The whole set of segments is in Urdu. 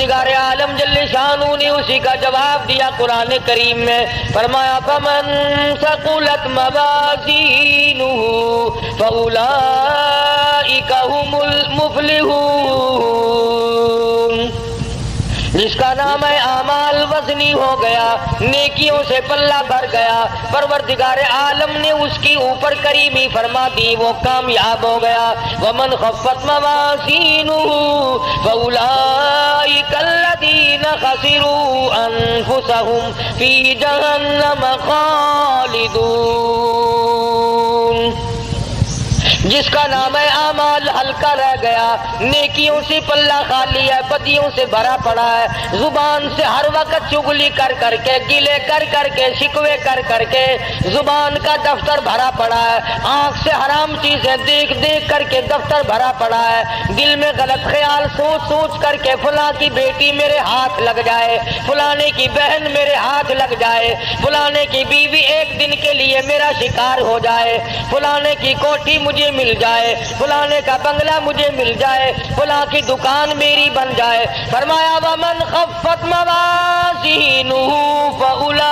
پروردگار عالم جل شانہ نے اسی کا جواب دیا قرآن کریم میں، فرمایا فمن ثقلت موازینہ فاولئک هم المفلحون، جس کا نام ہے اعمال وزنی ہو گیا، نیکیوں سے پلہ بھر گیا، پروردگار عالم نے اس کی اوپر کریمی فرما دی، وہ کامیاب ہو گیا۔ ومن خفت موازینہ فاولئک الذین خسروا انفسهم فی جہنم خالدون، جس کا نام ہے اعمال ہلکا رہ گیا، نیکیوں سے پلہ خالی ہے، بدیوں سے بھرا پڑا ہے، زبان سے ہر وقت چغلی کر کر کے، گلے کر کر کے، شکوے کر کر کے زبان کا دفتر بھرا پڑا ہے، آنکھ سے حرام چیزیں دیکھ دیکھ کر کے دفتر بھرا پڑا ہے، دل میں غلط خیال سوچ سوچ کر کے فلاں کی بیٹی میرے ہاتھ لگ جائے، فلانے کی بہن میرے ہاتھ لگ جائے، فلانے کی بیوی ایک دن کے لیے میرا شکار ہو جائے، فلانے کی کوٹھی مجھے مل جائے، فلانے کا بنگلہ مجھے مل جائے، فلاں کی دکان میری بن جائے۔ فرمایا ومن خفت موازینہ فاولئک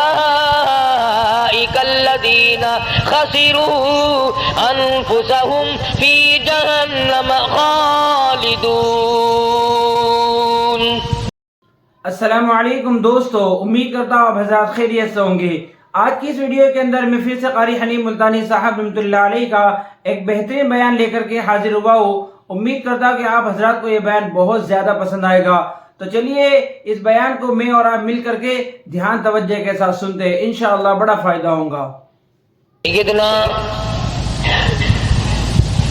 الذین خسروا انفسهم فی جہنم خالدون۔ السلام علیکم دوستو، امید کرتا ہوں آپ حضرات خیریت سے ہوں گے۔ آج کی اس ویڈیو کے اندر میں پھر سے قاری حنیف ملتانی صاحب رحمۃ اللہ علیہ کا ایک بہترین بیان لے کر کے حاضر ہوا ہوں۔ امید کرتا ہوں کہ آپ حضرات کو یہ بیان بہت زیادہ پسند آئے گا، تو چلیے اس بیان کو میں اور آپ مل کر کے دھیان توجہ کے ساتھ سنتے ہیں، انشاءاللہ بڑا فائدہ ہوگا۔ سیدنا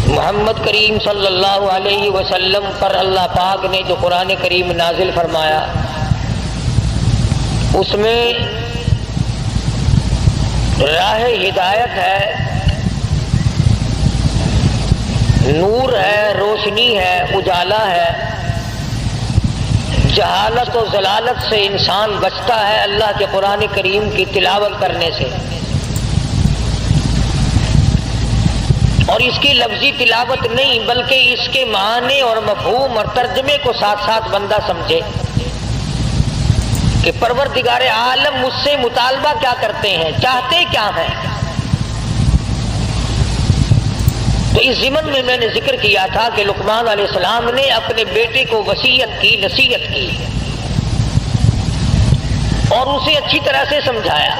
محمد کریم صلی اللہ علیہ وسلم پر اللہ پاک نے جو قرآن کریم نازل فرمایا، اس میں راہ ہدایت ہے، نور ہے، روشنی ہے، اجالا ہے، جہالت و ضلالت سے انسان بچتا ہے اللہ کے قرآن کریم کی تلاوت کرنے سے، اور اس کی لفظی تلاوت نہیں بلکہ اس کے معنی اور مفہوم اور ترجمے کو ساتھ ساتھ بندہ سمجھے کہ پروردگار عالم مجھ سے مطالبہ کیا کرتے ہیں، چاہتے کیا ہیں۔ تو اس ضمن میں میں نے ذکر کیا تھا کہ لقمان علیہ السلام نے اپنے بیٹے کو وصیت کی، نصیحت کی اور اسے اچھی طرح سے سمجھایا۔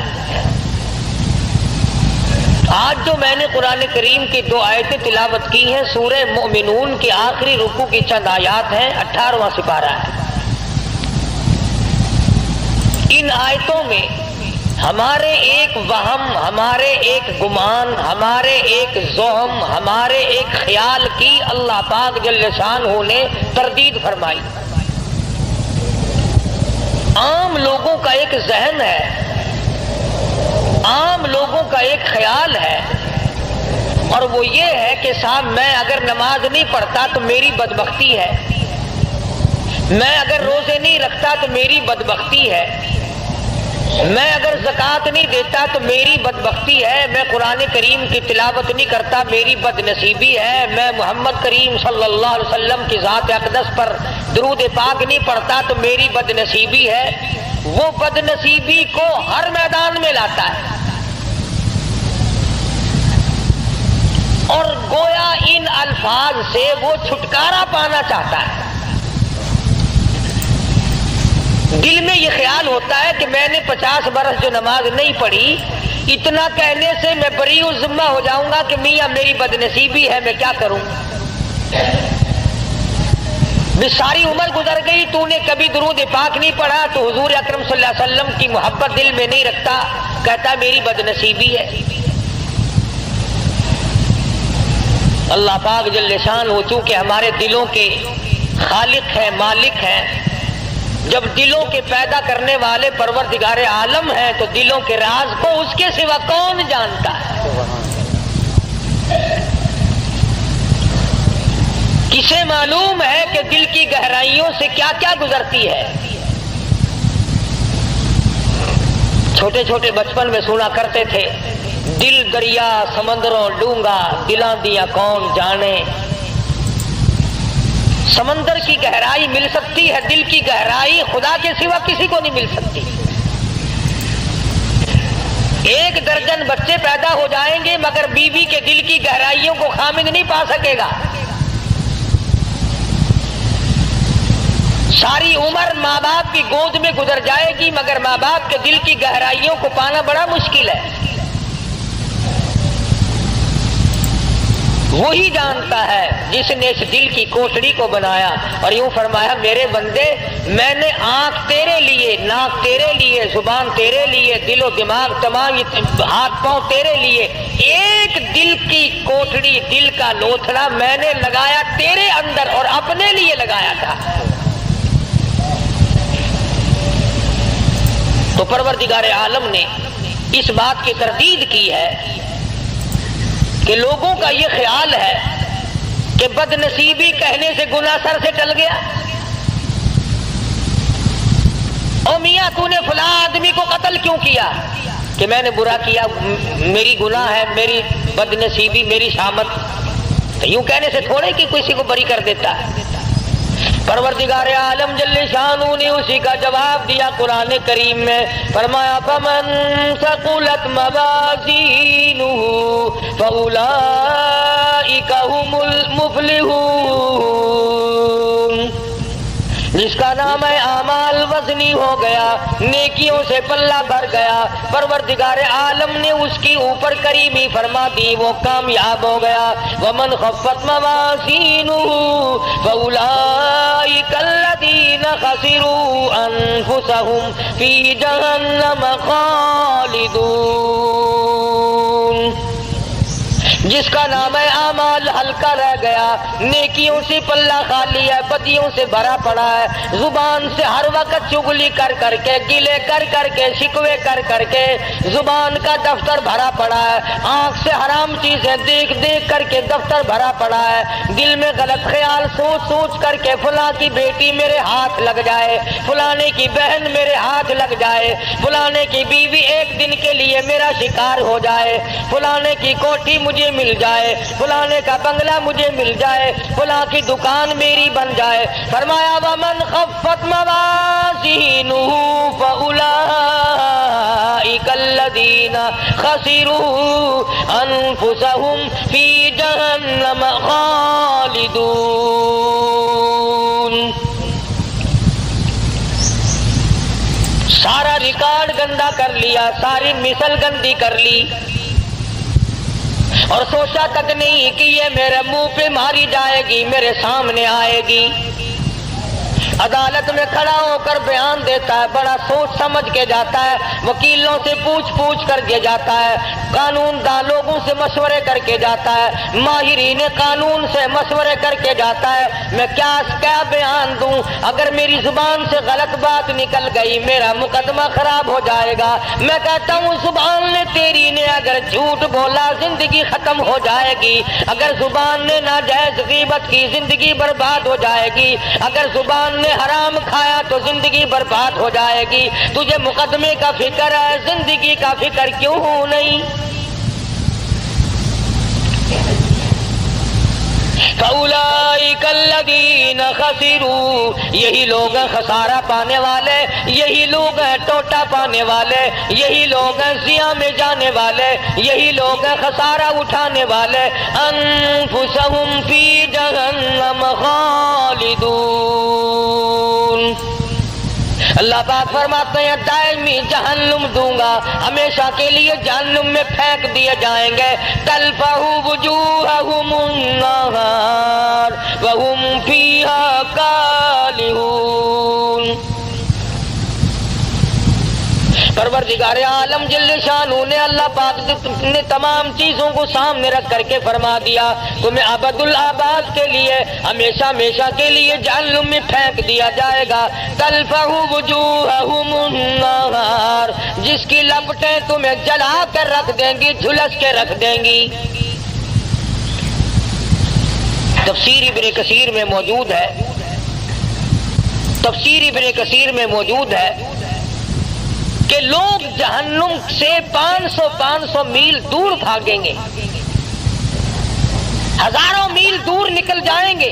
آج جو میں نے قرآن کریم کی 2 آیتیں تلاوت کی ہیں، سورہ مؤمنون کے آخری رکوع کی چند آیات ہیں، 18واں سپارہ ہے۔ ان آیتوں میں ہمارے ایک وہم، ہمارے ایک گمان، ہمارے ایک زہم، ہمارے ایک خیال کی اللہ پاک جل شانہ نے تردید فرمائی۔ عام لوگوں کا ایک ذہن ہے، عام لوگوں کا ایک خیال ہے، اور وہ یہ ہے کہ صاحب میں اگر نماز نہیں پڑھتا تو میری بدبختی ہے، میں اگر روزے نہیں رکھتا تو میری بدبختی ہے، میں اگر زکوٰۃ نہیں دیتا تو میری بدبختی ہے، میں قرآن کریم کی تلاوت نہیں کرتا میری بد نصیبی ہے، میں محمد کریم صلی اللہ علیہ وسلم کی ذات اقدس پر درود پاک نہیں پڑھتا تو میری بد نصیبی ہے۔ وہ بد نصیبی کو ہر میدان میں لاتا ہے، اور گویا ان الفاظ سے وہ چھٹکارا پانا چاہتا ہے۔ دل میں یہ خیال ہوتا ہے کہ میں نے 50 برس جو نماز نہیں پڑھی، اتنا کہنے سے میں بری ذمہ ہو جاؤں گا کہ میاں میری بد نصیبی ہے، میں کیا کروں؟ بھی ساری عمر گزر گئی، تو نے کبھی درود پاک نہیں پڑھا، تو حضور اکرم صلی اللہ علیہ وسلم کی محبت دل میں نہیں رکھتا، کہتا میری بد نصیبی ہے۔ اللہ پاک جل شانہ چونکہ ہمارے دلوں کے خالق ہیں، مالک ہیں، جب دلوں کے پیدا کرنے والے پروردگار عالم ہیں تو دلوں کے راز کو اس کے سوا کون جانتا ہے؟ کسے معلوم ہے کہ دل کی گہرائیوں سے کیا کیا گزرتی ہے؟ چھوٹے چھوٹے بچپن میں سنا کرتے تھے، دل دریا سمندروں ڈونگا، دلاں دیاں کون جانے، سمندر کی گہرائی مل سکتی ہے، دل کی گہرائی خدا کے سوا کسی کو نہیں مل سکتی۔ 1 درجن بچے پیدا ہو جائیں گے مگر بیوی کے دل کی گہرائیوں کو خامد نہیں پا سکے گا۔ ساری عمر ماں باپ کی گود میں گزر جائے گی مگر ماں باپ کے دل کی گہرائیوں کو پانا بڑا مشکل ہے۔ وہی جانتا ہے جس نے اس دل کی کوٹڑی کو بنایا، اور یوں فرمایا میرے بندے میں نے آنکھ تیرے لیے، ناک تیرے لیے، زبان تیرے لیے، دل و دماغ تمام ہاتھ پاؤں تیرے لیے، ایک دل کی کوٹڑی، دل کا لوتھڑا میں نے لگایا تیرے اندر اور اپنے لیے لگایا تھا۔ تو پروردگار عالم نے اس بات کی تردید کی ہے کہ لوگوں کا یہ خیال ہے کہ بد نصیبی کہنے سے گناہ سر سے ٹل گیا۔ او میاں تو نے فلاں آدمی کو قتل کیوں کیا؟ کہ میں نے برا کیا، میری گناہ ہے، میری بد نصیبی، میری شامت۔ یوں کہنے سے تھوڑے کہ کسی کو بری کر دیتا ہے۔ پروردگار عالم جل شانہ نے اسی کا جواب دیا قرآن کریم میں، فرمایا فمن ثقلت موازینہ فاولئک هم المفلحون۔ جس کا نام اعمال وزنی ہو گیا، نیکیوں سے پلہ بھر گیا، پروردگار عالم نے اس کی اوپر کریمی فرما دی، وہ کامیاب ہو گیا۔ ومن خفت موازینہ فاولئک الذین خسروا انفسهم فی جہنم خالدون۔ جس کا نام اعمال ہلکا رہ گیا، نیکیوں سے پلہ خالی ہے، بدیوں سے بھرا پڑا ہے، زبان سے ہر وقت چغلی کر کر کے، گلے کر کر کے، شکوے کر کر کے زبان کا دفتر بھرا پڑا ہے، آنکھ سے حرام چیزیں دیکھ دیکھ کر کے دفتر بھرا پڑا ہے، دل میں غلط خیال سوچ سوچ کر کے فلاں کی بیٹی میرے ہاتھ لگ جائے، فلانے کی بہن میرے ہاتھ لگ جائے، فلانے کی بیوی ایک دن کے لیے میرا شکار ہو جائے، فلانے کی کوٹھی مجھے مل جائے، فلانے کا بنگلہ مجھے مل جائے، فلاں کی دکان میری بن جائے۔ فرمایا ومن خفت موازینہ فاولئک الذین خسروا انفسهم فی جہنم خالدون۔ سارا ریکارڈ گندا کر لیا، ساری مثل گندی کر لی، اور سوچا تک نہیں کہ یہ میرے منہ پہ ماری جائے گی، میرے سامنے آئے گی۔ عدالت میں کھڑا ہو کر بیان دیتا ہے، بڑا سوچ سمجھ کے جاتا ہے، وکیلوں سے پوچھ پوچھ کر کے جاتا ہے، قانون دان لوگوں سے مشورے کر کے جاتا ہے، ماہرین قانون سے مشورے کر کے جاتا ہے، میں کیا بیان دوں؟ اگر میری زبان سے غلط بات نکل گئی میرا مقدمہ خراب ہو جائے گا۔ میں کہتا ہوں زبان نے تیری نے اگر جھوٹ بولا زندگی ختم ہو جائے گی، اگر زبان نے ناجائز غیبت کی زندگی برباد ہو جائے گی، اگر زبان نے حرام کھایا تو زندگی برباد ہو جائے گی۔ تجھے مقدمے کا فکر ہے، زندگی کا فکر کیوں نہیں؟ فَأُولَئِكَ الَّذِينَ خَسِرُوا، یہی لوگ ہیں خسارہ پانے والے، یہی لوگ ہیں ٹوٹا پانے والے، یہی لوگ ہیں زیاں میں جانے والے، یہی لوگ ہیں خسارہ اٹھانے والے۔ أَنفُسَهُمْ فِي جَهَنَّمَ خَالِدُونَ۔ اللہ پاک فرماتے ہیں دائمی جہنم دوں گا، ہمیشہ کے لیے جہنم میں پھینک دیے جائیں گے۔ تلفح وجوہہم النار وہم فیہا کالہون۔ پروردگار عالم جل شانہ نے اللہ پاک نے تمام چیزوں کو سامنے رکھ کر کے فرما دیا تمہیں ابد الآباد کے لیے ہمیشہ ہمیشہ کے لیے جہنم میں پھینک دیا جائے گا۔ تلفح وجوہہم النار، جس کی لپٹیں تمہیں جلا کر رکھ دیں گی، جھلس کے رکھ دیں گی۔ تفسیر ابن کثیر میں موجود ہے، تفسیر ابن کثیر میں موجود ہے کہ لوگ جہنم سے 500 میل دور بھاگیں گے، ہزاروں میل دور نکل جائیں گے،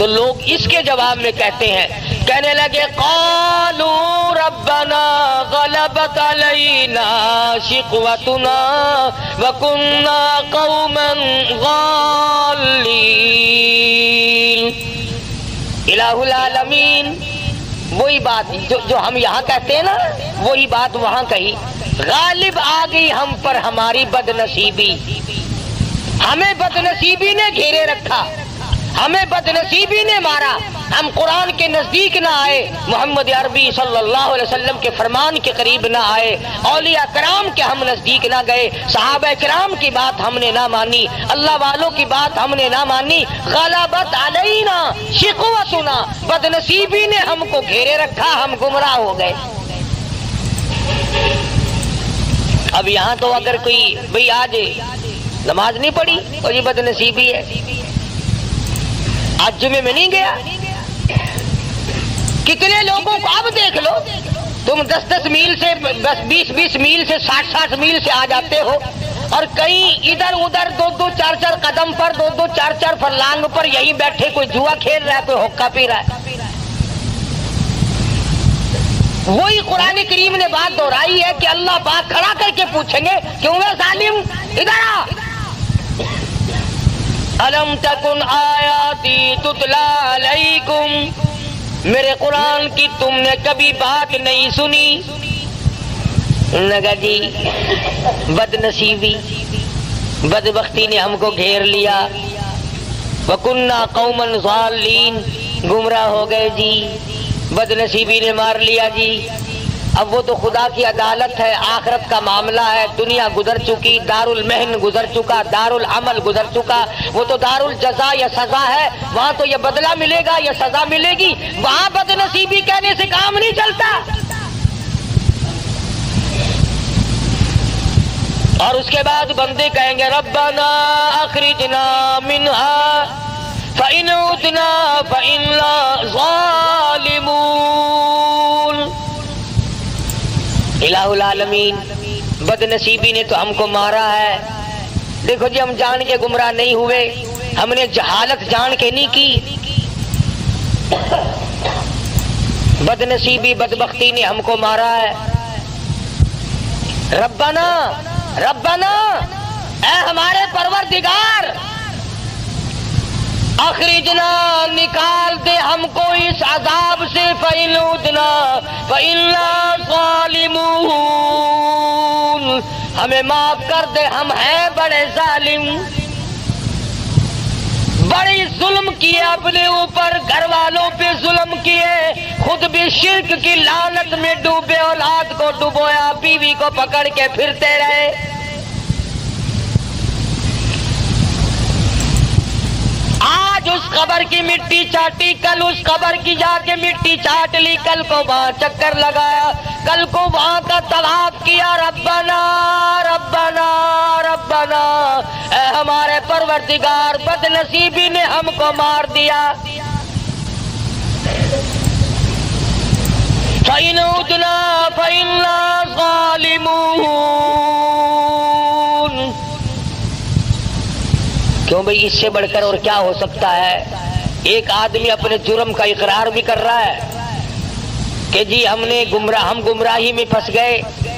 تو لوگ اس کے جواب میں کہتے ہیں، کہنے لگے قالوا ربنا غلبت علینا شقوتنا وکنا قوما غالین۔ الہ العالمین وہی بات جو ہم یہاں کہتے ہیں نا، وہی بات وہاں کہی، غالب آ گئی ہم پر ہماری بد نصیبی، ہمیں بد نصیبی نے گھیرے رکھا، ہمیں بد نصیبی نے مارا، ہم قرآن کے نزدیک نہ آئے، محمد عربی صلی اللہ علیہ وسلم کے فرمان کے قریب نہ آئے، اولیاء کرام کے ہم نزدیک نہ گئے، صحابہ کرام کی بات ہم نے نہ مانی، اللہ والوں کی بات ہم نے نہ مانی، غلبت علینا شقوتنا، بد نصیبی نے ہم کو گھیرے رکھا، ہم گمراہ ہو گئے۔ اب یہاں تو اگر کوئی بھئی آج نماز نہیں پڑھی اور یہ بد نصیبی ہے، آج جمعے میں نہیں گیا، کتنے لوگوں کو اب دیکھ لو، تم 10 میل سے 20 میل سے 60 میل سے آ جاتے ہو، اور کہیں ادھر ادھر 2 4 قدم پر 2 4 فرلانگ پر یہی بیٹھے کوئی جوا کھیل رہا ہے، کوئی حقہ پی رہا ہے۔ وہی قرآن کریم نے بات دہرائی ہے کہ اللہ پاک کھڑا کر کے پوچھیں گے کیوں ہے ظالم، ادھر آ، الم تکن آیاتی تتلا علیکم، میرے قرآن کی تم نے کبھی بات نہیں سنی؟ لگا جی بد نصیبی بدبختی نے ہم کو گھیر لیا، وَكُنَّا قَوْمًا ضَالِّينَ، گمراہ ہو گئے جی، بد نصیبی نے مار لیا جی۔ اب وہ تو خدا کی عدالت ہے، آخرت کا معاملہ ہے، دنیا گزر چکی، دار المحن گزر چکا، دار العمل گزر چکا، وہ تو دار الجزا یا سزا ہے، وہاں تو یہ بدلہ ملے گا یا سزا ملے گی، وہاں بد نصیبی کہنے سے کام نہیں چلتا۔ اور اس کے بعد بندے کہیں گے ربنا اخرجنا منہا فإن عدنا فإنا ظالمون۔ الہ العالمین بد نصیبی نے تو ہم کو مارا ہے، دیکھو جی ہم جان کے گمراہ نہیں ہوئے، ہم نے جہالت جان کے نہیں کی، بد نصیبی بدبختی نے ہم کو مارا ہے۔ ربنا ربنا اے ہمارے پروردگار، اخرجنا نکال دے ہم کو اس عذاب سے، فإن عدنا فإنا ظالمون، ہمیں معاف کر دے ہم ہیں بڑے ظالم، بڑی ظلم کیے اپنے اوپر، گھر والوں پہ ظلم کیے، خود بھی شرک کی لعنت میں ڈوبے، اولاد کو ڈبویا، بیوی کو پکڑ کے پھرتے رہے۔ آج اس قبر کی مٹی چاٹی، کل اس قبر کی جا کے مٹی چاٹ لی، کل کو وہاں چکر لگایا، کل کو وہاں کا طواف کیا، ربنا ربنا ربنا، اے ہمارے پروردگار بد نصیبی نے ہم کو مار دیا۔ فَإِنْ عُدْنَا فَإِنَّا ظَالِمُونَ۔ کیوں بھئی اس سے بڑھ کر اور کیا ہو سکتا ہے؟ ایک آدمی اپنے جرم کا اقرار بھی کر رہا ہے کہ جی ہم گمراہی میں پھنس گئے،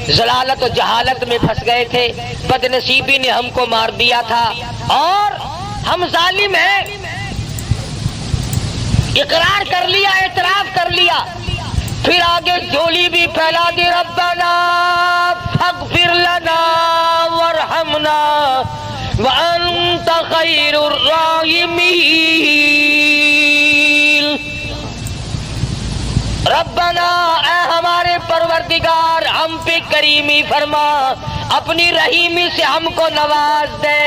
ضلالت و جہالت میں پھنس گئے تھے، بد نصیبی نے ہم کو مار دیا تھا اور ہم ظالم ہیں، اقرار کر لیا، اعتراف کر لیا، پھر آگے جھولی بھی پھیلا دی، ربنا فاغفر لنا وارحمنا وانت خیر الراحمین۔ ربنا اے ہمارے پروردگار ہم پہ کریمی فرما، اپنی رحیمی سے ہم کو نواز دے۔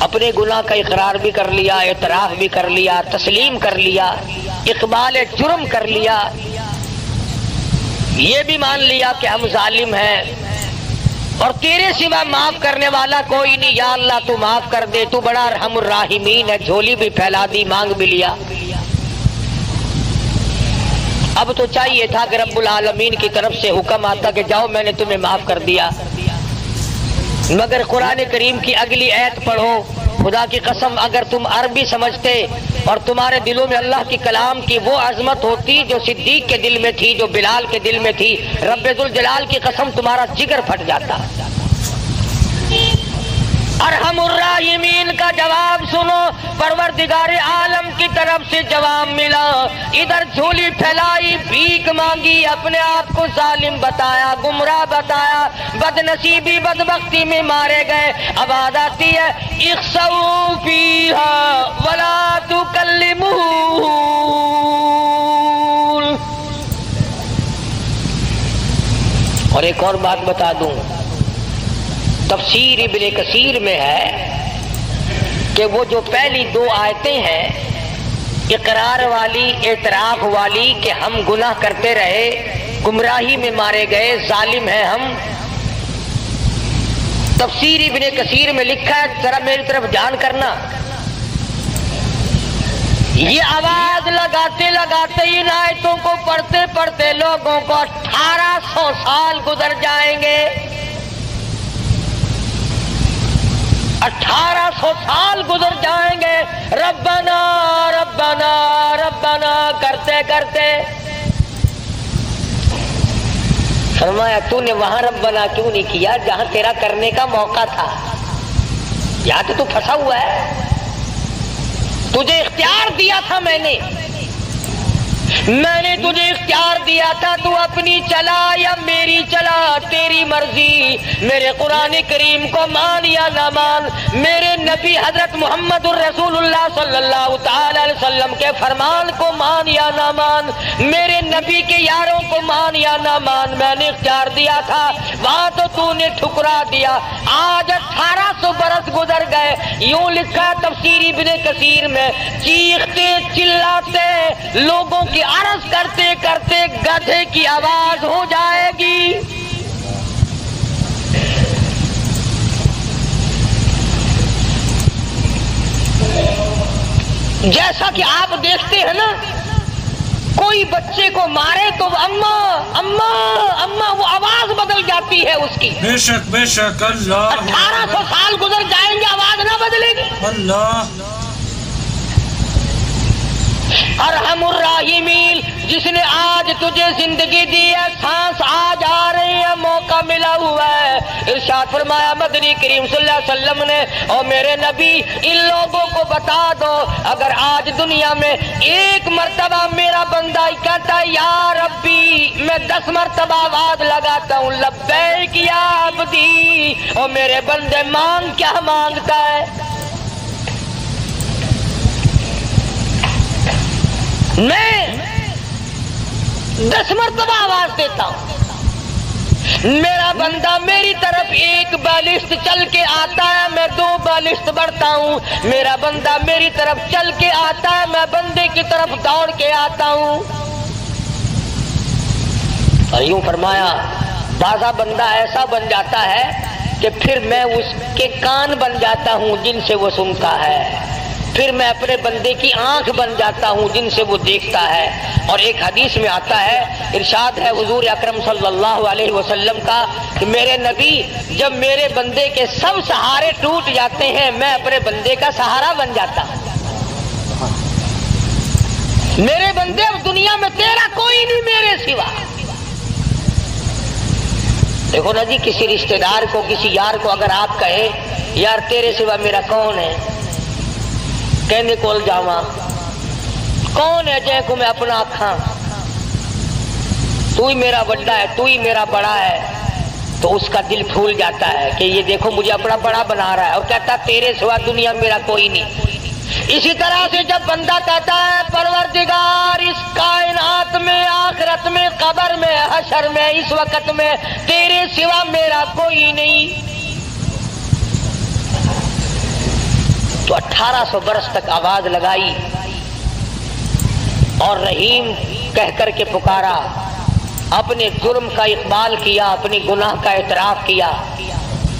اپنے گناہ کا اقرار بھی کر لیا، اعتراف بھی کر لیا، تسلیم کر لیا، اقبال جرم کر لیا، یہ بھی مان لیا کہ ہم ظالم ہیں اور تیرے سوا معاف کرنے والا کوئی نہیں، یا اللہ تو معاف کر دے، تو بڑا ارحم الراحمین ہے، جھولی بھی پھیلا دی، مانگ بھی لیا۔ اب تو چاہیے تھا کہ رب العالمین کی طرف سے حکم آتا کہ جاؤ میں نے تمہیں معاف کر دیا، مگر قرآن کریم کی اگلی آیت پڑھو، خدا کی قسم اگر تم عربی سمجھتے اور تمہارے دلوں میں اللہ کی کلام کی وہ عظمت ہوتی جو صدیق کے دل میں تھی، جو بلال کے دل میں تھی، رب ذوالجلال کی قسم تمہارا جگر پھٹ جاتا۔ ارحم الراحمین کا جواب سنو، پروردگار عالم کی طرف سے جواب ملا۔ ادھر جھولی پھیلائی، بھیک مانگی، اپنے آپ کو ظالم بتایا، گمراہ بتایا، بد نصیبی بدبختی میں مارے گئے۔ اب آواز آتی ہے اخسؤوا فیہا ولا تکلمون۔ اور ایک اور بات بتا دوں، تفسیر ابن کثیر میں ہے کہ وہ جو پہلی دو آیتیں ہیں اقرار والی، اعتراف والی کہ ہم گناہ کرتے رہے، گمراہی میں مارے گئے، ظالم ہیں ہم، تفسیر ابن کثیر میں لکھا ہے، ذرا میری طرف دھیان کرنا، یہ آواز لگاتے لگاتے ان آیتوں کو پڑھتے پڑھتے لوگوں کو 1800 سال گزر جائیں گے۔ 1800 سال گزر جائیں گے، ربنا ربنا ربنا کرتے کرتے۔ فرمایا تو نے وہاں ربنا کیوں نہیں کیا جہاں تیرا کرنے کا موقع تھا؟ یہاں تو پھنسا ہوا ہے، تجھے اختیار دیا تھا میں نے تجھے اختیار دیا تھا، تو اپنی چلا یا میری چلا، تیری مرضی۔ میرے قرآن کریم کو مان یا نہ مان، میرے نبی حضرت محمد الرسول اللہ صلی اللہ تعالی علیہ وسلم کے فرمان کو مان یا نہ مان، میرے نبی کے یاروں کو مان یا نہ مان، میں نے اختیار دیا تھا، وہاں تو نے ٹھکرا دیا۔ آج 1800 برس گزر گئے، یوں لکھا تفسیر ابن کثیر میں، چیختے چلاتے لوگوں کی عرض کرتے کرتے گدھے کی آواز ہو جائے گی۔ جیسا کہ آپ دیکھتے ہیں نا، کوئی بچے کو مارے تو اماں اماں اماں وہ آواز بدل جاتی ہے اس کی۔ بے شک بے شک، اللہ 1800 سال گزر جائیں گے، آواز نہ بدلے گی۔ اللہ ارحم الراحمین، جس نے آج تجھے زندگی دی ہے، سانس آج آ رہی ہے، موقع ملا ہوا ہے۔ ارشاد فرمایا مدنی کریم صلی اللہ علیہ وسلم نے، اور میرے نبی ان لوگوں کو بتا دو، اگر آج دنیا میں ایک مرتبہ میرا بندہ کہتا ہے یا ربی، میں 10 مرتبہ آواز لگاتا ہوں لبیک یا عبدی، اور میرے بندے مانگ کیا مانگتا ہے؟ میں 10 مرتبہ آواز دیتا ہوں، میرا بندہ میری طرف 1 بالشت چل کے آتا ہے، میں 2 بالشت بڑھتا ہوں، میرا بندہ میری طرف چل کے آتا ہے، میں بندے کی طرف دوڑ کے آتا ہوں۔ اور یوں فرمایا بازا بندہ ایسا بن جاتا ہے کہ پھر میں اس کے کان بن جاتا ہوں جن سے وہ سنتا ہے، پھر میں اپنے بندے کی آنکھ بن جاتا ہوں جن سے وہ دیکھتا ہے۔ اور ایک حدیث میں آتا ہے، ارشاد ہے حضور اکرم صلی اللہ علیہ وسلم کا کہ میرے نبی جب میرے بندے کے سب سہارے ٹوٹ جاتے ہیں، میں اپنے بندے کا سہارا بن جاتا ہوں۔ میرے بندے اب دنیا میں تیرا کوئی نہیں میرے سوا۔ دیکھو نا جی، کسی رشتہ دار کو، کسی یار کو اگر آپ کہے یار تیرے سوا میرا کون ہے، کہنے کول جاواں، کون ہے جے کو میں اپنا آکھاں، تو ہی میرا بڑا ہے، تو ہی میرا بڑا ہے، تو اس کا دل پھول جاتا ہے کہ یہ دیکھو مجھے اپنا بڑا بنا رہا ہے، اور کہتا تیرے سوا دنیا میرا کوئی نہیں۔ اسی طرح سے جب بندہ کہتا ہے پروردگار اس کائنات میں، آخرت میں، قبر میں، حشر میں، اس وقت میں تیرے سوا میرا کوئی نہیں، تو 1800 برس تک آواز لگائی اور رحیم کہہ کر کے پکارا، اپنے جرم کا اقبال کیا، اپنی گناہ کا اعتراف کیا،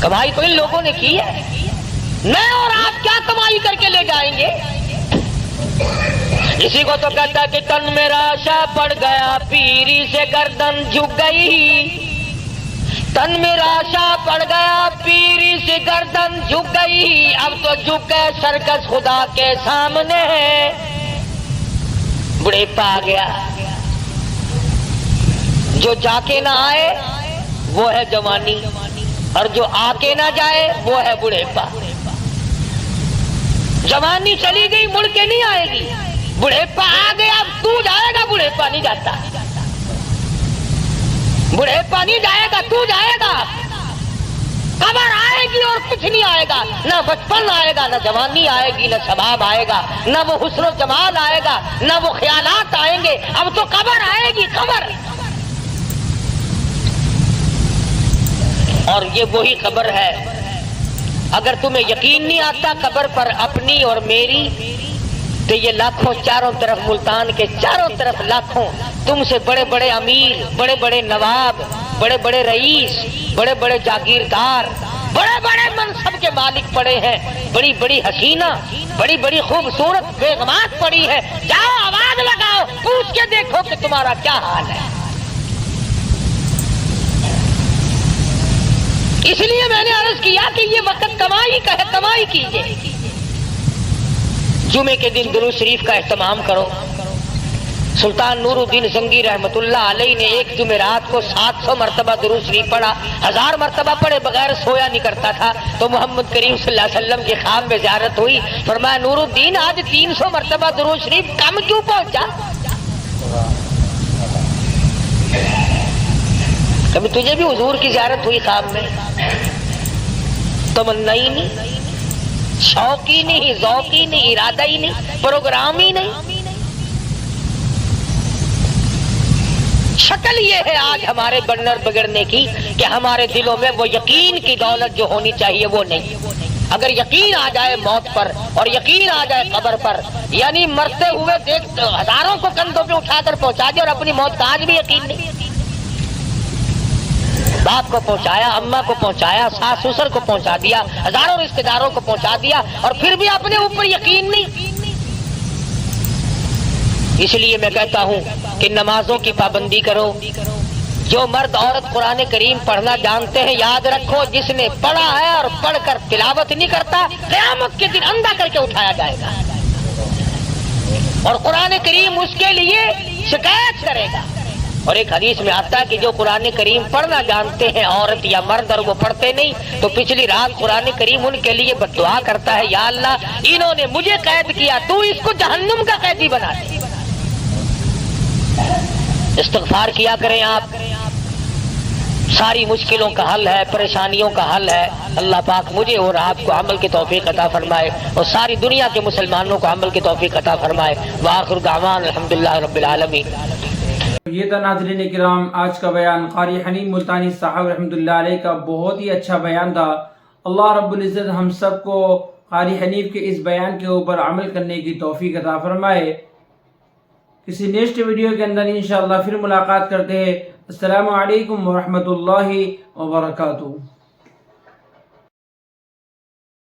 کمائی تو ان لوگوں نے کی ہے، میں اور آپ کیا کمائی کر کے لے جائیں گے؟ اسی کو تو کہتا ہے کہ تن میرا آشا پڑ گیا، پیری سے گردن جھک گئی، تن میرا آشا پڑ گیا، پیری سے گردن جھک گئی، اب تو جھک گئے سرکس خدا کے سامنے، بڑھیپا آ گیا، جو جا کے نہ آئے وہ ہے جوانی، اور جو آ کے نہ جائے وہ ہے بڑھیپا۔ جوانی چلی گئی مڑ کے نہیں آئے گی، بڑھیپا آ گیا اب تو جائے گا، بڑھیپا نہیں جاتا، بڑھیپا نہیں جائے گا، تو جائے گا، قبر آئے گی اور کچھ نہیں آئے گا، نہ بچپن آئے گا، نہ جوانی آئے گی، نہ شباب آئے گا، نہ وہ حسن و جمال آئے گا، نہ وہ خیالات آئیں گے، اب تو قبر آئے گی، قبر۔ اور یہ وہی قبر ہے، اگر تمہیں یقین نہیں آتا قبر پر اپنی اور میری، تو یہ لاکھوں چاروں طرف ملتان کے چاروں طرف لاکھوں تم سے بڑے بڑے امیر، بڑے بڑے نواب، بڑے بڑے رئیس، بڑے بڑے جاگیردار، بڑے بڑے منصب کے مالک پڑے ہیں، بڑی بڑی حسینہ، بڑی بڑی خوبصورت بیگمات پڑی ہے، جاؤ آواز لگاؤ، پوچھ کے دیکھو کہ تمہارا کیا حال ہے۔ اس لیے میں نے عرض کیا کہ یہ وقت کمائی کا ہے، کمائی کیجئے۔ جمعے کے دن درود شریف کا اہتمام کرو۔ سلطان نور الدین زنگی رحمت اللہ علیہ نے ایک جمعرات کو 700 مرتبہ درود شریف پڑھا، 1000 مرتبہ پڑھے بغیر سویا نہیں کرتا تھا، تو محمد کریم صلی اللہ علیہ وسلم کی خواب میں زیارت ہوئی، فرمایا نور الدین آج 300 مرتبہ درود شریف کم کیوں پہنچا؟ کبھی تجھے بھی حضور کی زیارت ہوئی خواب میں؟ تمنا ہی نہیں، شوق ہی نہیں، ذوق ہی نہیں، ارادہ ہی نہیں، پروگرام ہی نہیں۔ شکل یہ ہے آج ہمارے بنر بگڑنے کی کہ ہمارے دلوں میں وہ یقین کی دولت جو ہونی چاہیے وہ نہیں۔ اگر یقین آ جائے موت پر اور یقین آ جائے قبر پر، یعنی مرتے ہوئے دیکھ ہزاروں کو کندھوں پہ اٹھا کر پہنچا دے اور اپنی موت کا آج بھی یقین نہیں۔ باپ کو پہنچایا، اماں کو پہنچایا، ساس سسر کو پہنچا دیا، ہزاروں رشتہ داروں کو پہنچا دیا، اور پھر بھی اپنے اوپر یقین نہیں۔ اس لیے میں کہتا ہوں کہ نمازوں کی پابندی کرو۔ جو مرد عورت قرآن کریم پڑھنا جانتے ہیں، یاد رکھو جس نے پڑھا ہے اور پڑھ کر تلاوت نہیں کرتا، قیامت کے دن اندھا کر کے اٹھایا جائے گا، اور قرآن کریم اس کے لیے شکایت کرے گا۔ اور ایک حدیث میں آتا ہے کہ جو قرآن کریم پڑھنا جانتے ہیں عورت یا مرد اور وہ پڑھتے نہیں، تو پچھلی رات قرآن کریم ان کے لیے بد دعا کرتا ہے، یا اللہ انہوں نے مجھے قید کیا، تو اس کو جہنم کا قیدی بنا دے۔ استغفار کیا کریں آپ، ساری مشکلوں کا حل ہے، پریشانیوں کا حل ہے۔ اللہ پاک مجھے اور آپ کو عمل کی توفیق عطا فرمائے، اور ساری دنیا کے مسلمانوں کو عمل کی توفیق عطا فرمائے۔ وآخر دعوان الحمدللہ رب العالمین۔ یہ تھا ناظرین کرام آج کا بیان قاری حنیم ملتانی صاحب رحمۃ اللہ علیہ کا، بہت ہی اچھا بیان تھا۔ اللہ رب العزت ہم سب کو قاری حنیف کے اس بیان کے اوپر عمل کرنے کی توفیق عطا فرمائے۔ کسی نیکسٹ ویڈیو کے اندر انشاءاللہ پھر ملاقات کرتے ہیں۔ السلام علیکم ورحمۃ اللہ وبرکاتہ۔